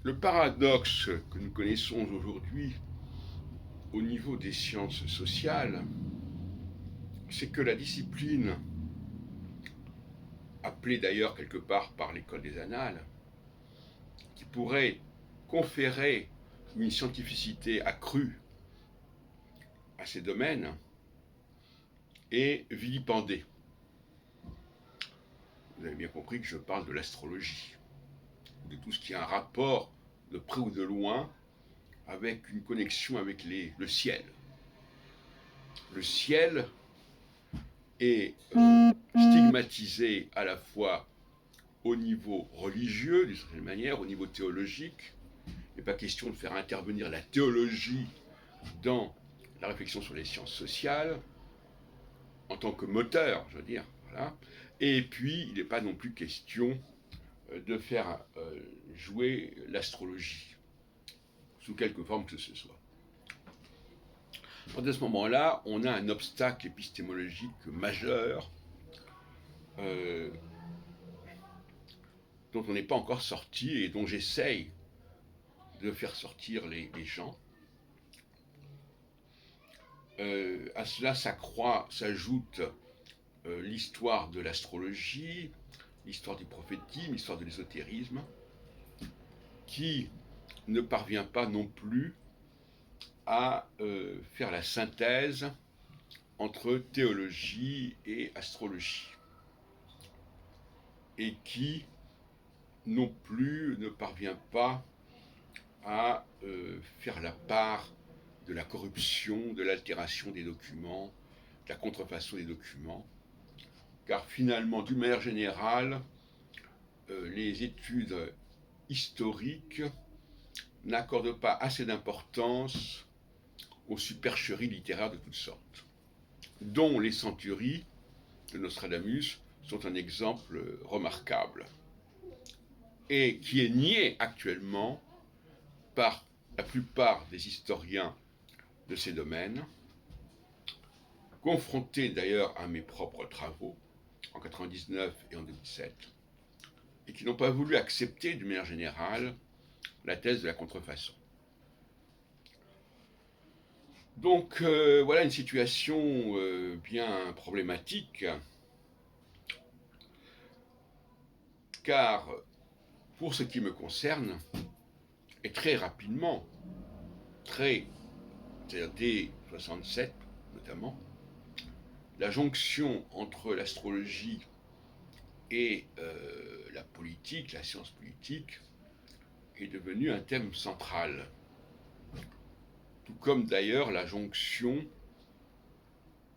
Le paradoxe que nous connaissons aujourd'hui au niveau des sciences sociales, c'est que la discipline, appelée d'ailleurs quelque part par l'école des annales, qui pourrait conférer une scientificité accrue à ces domaines, est vilipendée. Vous avez bien compris que je parle de l'astrologie, de tout ce qui a un rapport de près ou de loin avec une connexion avec le ciel. Le ciel est stigmatisé à la fois au niveau religieux, d'une certaine manière, au niveau théologique. Il n'est pas question de faire intervenir la théologie dans la réflexion sur les sciences sociales, en tant que moteur, je veux dire. Voilà. Et puis, il n'est pas non plus question de faire jouer l'astrologie, sous quelque forme que ce soit. À ce moment-là, on a un obstacle épistémologique majeur dont on n'est pas encore sorti et dont j'essaye de faire sortir les gens. À cela s'ajoute l'histoire de l'astrologie, l'histoire du prophétisme, l'histoire de l'ésotérisme, qui ne parvient pas non plus à faire la synthèse entre théologie et astrologie, et qui non plus ne parvient pas à faire la part de la corruption, de l'altération des documents, de la contrefaçon des documents, car finalement, d'une manière générale, les études historiques n'accordent pas assez d'importance aux supercheries littéraires de toutes sortes, dont les centuries de Nostradamus sont un exemple remarquable, et qui est nié actuellement par la plupart des historiens de ces domaines, confrontés d'ailleurs à mes propres travaux en 1999 et en 2007, et qui n'ont pas voulu accepter d'une manière générale la thèse de la contrefaçon. Donc voilà une situation bien problématique, car pour ce qui me concerne, et très rapidement, c'est-à-dire dès 67 notamment, la jonction entre l'astrologie et la politique, la science politique, est devenue un thème central. Tout comme d'ailleurs la jonction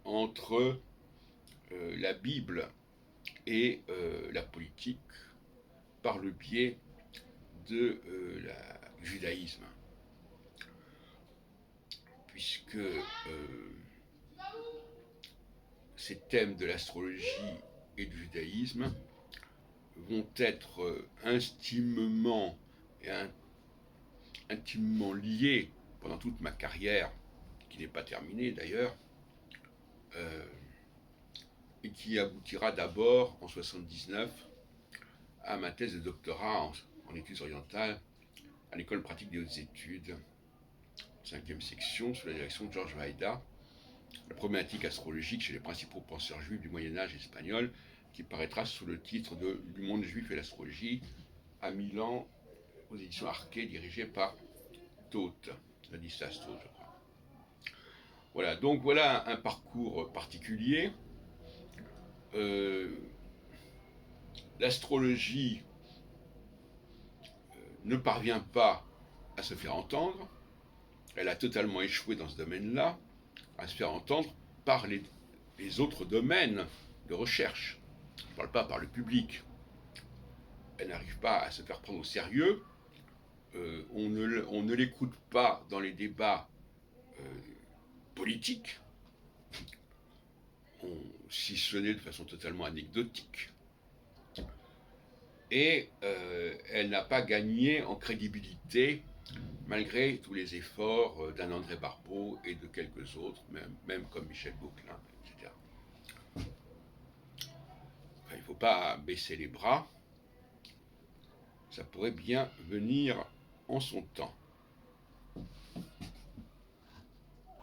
entre la Bible et la politique par le biais de du judaïsme. Puisque ces thèmes de l'astrologie et du judaïsme vont être intimement liés pendant toute ma carrière, qui n'est pas terminée d'ailleurs, et qui aboutira d'abord en 79 à ma thèse de doctorat en études orientales à l'école pratique des hautes études, 5e section, sous la direction de Georges Vaida, la problématique astrologique chez les principaux penseurs juifs du Moyen-Âge espagnol, qui paraîtra sous le titre de Du monde juif et l'astrologie, à Milan, aux éditions Arquet, dirigées par Taute, Ladislas Taute, je crois. Voilà, donc voilà un parcours particulier. L'astrologie ne parvient pas à se faire entendre. Elle a totalement échoué dans ce domaine-là, à se faire entendre par les autres domaines de recherche. Je ne parle pas par le public. Elle n'arrive pas à se faire prendre au sérieux. On ne l'écoute pas dans les débats politiques, si ce n'est de façon totalement anecdotique. Et elle n'a pas gagné en crédibilité malgré tous les efforts d'un André Barbeau et de quelques autres, même comme Michel Gauquelin, etc. Enfin, il ne faut pas baisser les bras. Ça pourrait bien venir en son temps.